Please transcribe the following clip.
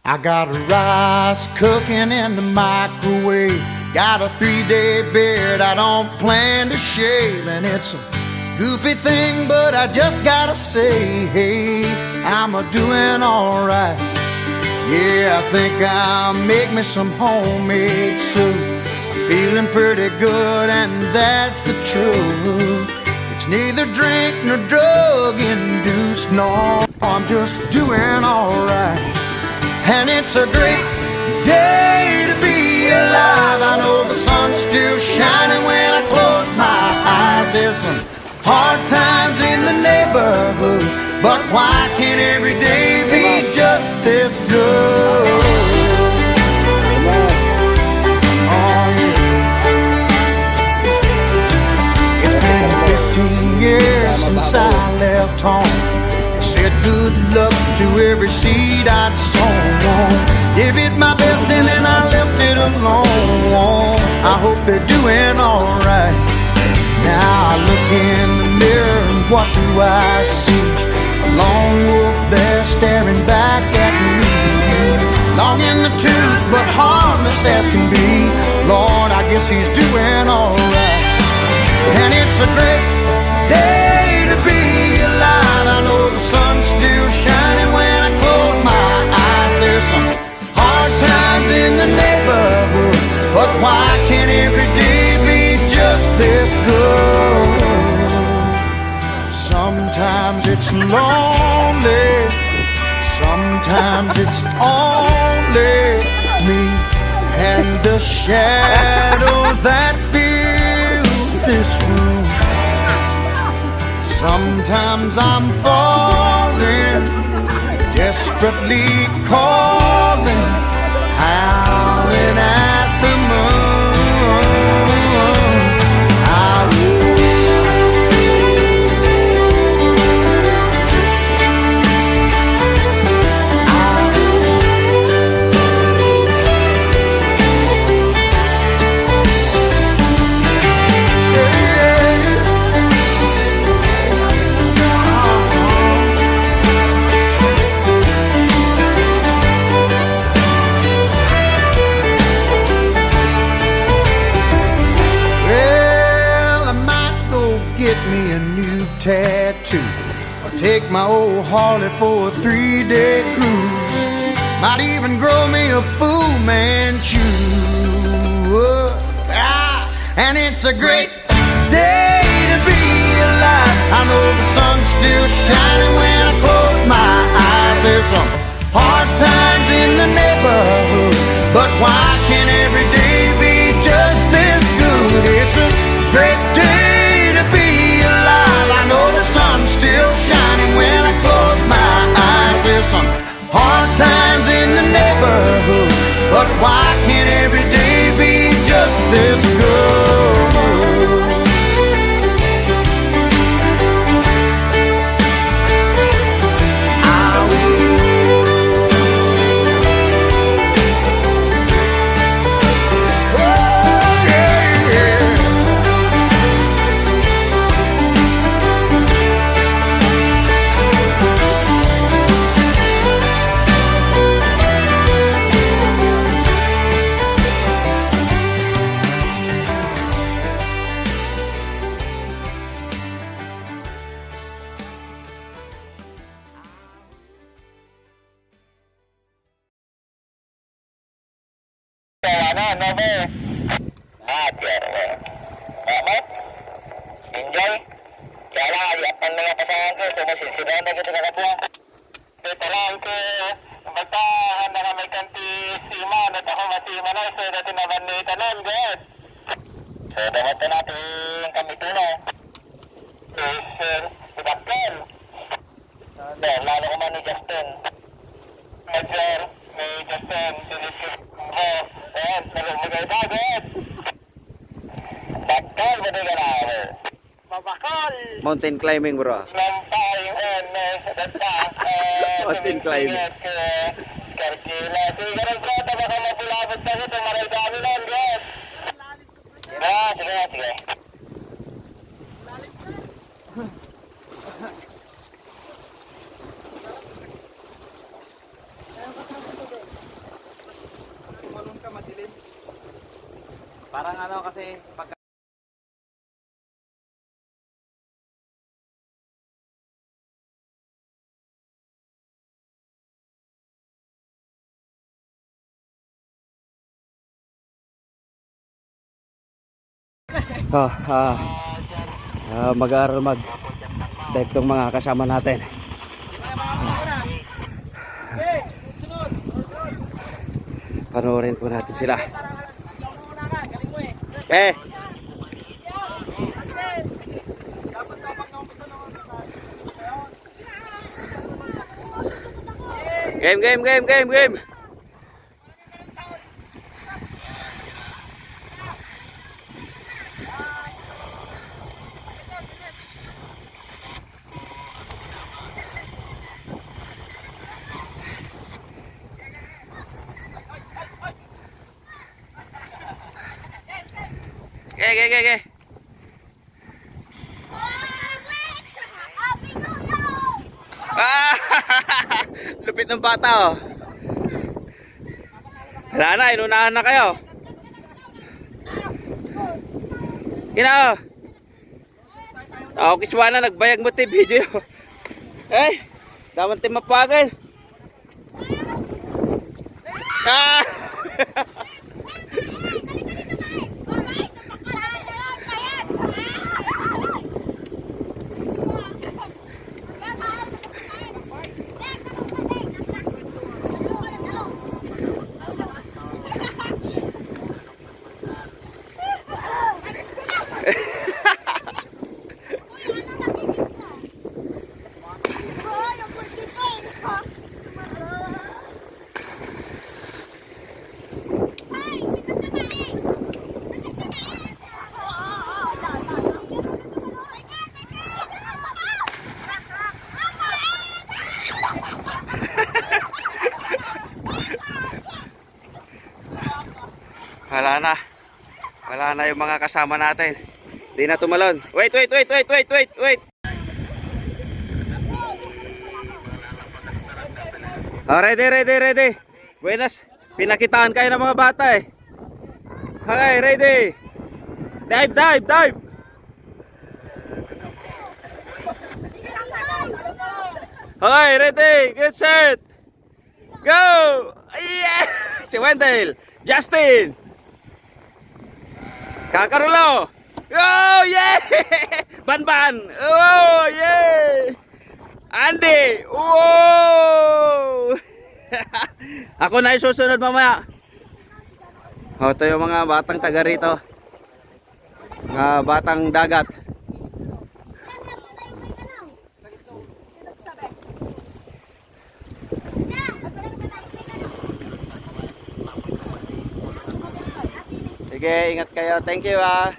I got rice cooking in the microwave. Got a 3-day beard I don't plan to shave. And it's a goofy thing, but I just gotta say, hey, I'm a-doing alright. Yeah, I think I'll make me some homemade soup. I'm feeling pretty good, and that's the truth. It's neither drink nor drug induced, no, I'm just doing alright. And it's a great day to be alive. I know the sun's still shining when I close my eyes. There's some hard times in the neighborhood, but why can't every day be just this good? Oh yeah. It's been 15 years since I left home. Said good luck to every seed I'd sown. Gave it my best and then I left it alone. I hope they're doing alright. Now I look in the mirror and what do I see? A lone wolf there staring back at me. Long in the tooth but harmless as can be. Lord, I guess he's doing alright. And it's a great day to be alive. I know the sun's still shining when I close my eyes. There's some hard times in the neighborhood, but why can't every day be just this good? Sometimes it's lonely, sometimes it's only me and the shadows that fill this room. Sometimes I'm falling, desperately calling, howling at the moon. Tattoo, or take my old Harley for a 3-day cruise. Might even grow me a Fu Manchu. And it's a great day to be alive. I know the sun's still shining when I close my eyes. There's some hard times in the neighborhood, but why can't every day be just this good? It's a great day to be alive. I know the sun's still shining when I close my eyes. There's some hard times in the neighborhood, but why can't every day be just this good? Enjoy. Kaya lang, ayapan na nga pasangan ko. Sumusinsinan na kita kakabuang ko. Ito lang ko. Basta, handa na may kanti siman. At ako masima na. So, dati naman ni Tanon, guys. So, dapat na natin kami ito na. Si Bakal. Lalo ko man ni Justin. Major, ni Justin. Ayan, nalumagay na, guys. Bakal, ba di ka na ako? Babakal. Mountain climbing, bro. Mountain climbing. Karkila. Sige rin bro, baka mapulabot na ito. Maral kami lang, guys. Sige, sige. Parang ano kasi pagka mag-aaral mag-dive tong mga kasama natin. Panoorin po natin sila. Game. Okay. Ah! Lupit ng bata oh. Wala na, inunahan na kayo. Kina oh. Ako kiswana, nagbayag mo ti video. Eh, daman ti mapagal. Ah! Wala na yung mga kasama natin. Di na tumalon. Wait. Oh, ready. Buenas. Pinakitaan kayo ng mga bata eh. Okay, ready. Dive. Okay, ready. Get set. Go. Yeah. Si Wendell. Justin. Kakarulo! Oh, yeah! Ban! Oh, yeah! Andy! Oh! Ako na isusunod mamaya. Oh, ito yung mga batang taga rito. Mga batang dagat. Sige, ingat kayo. Thank you ah.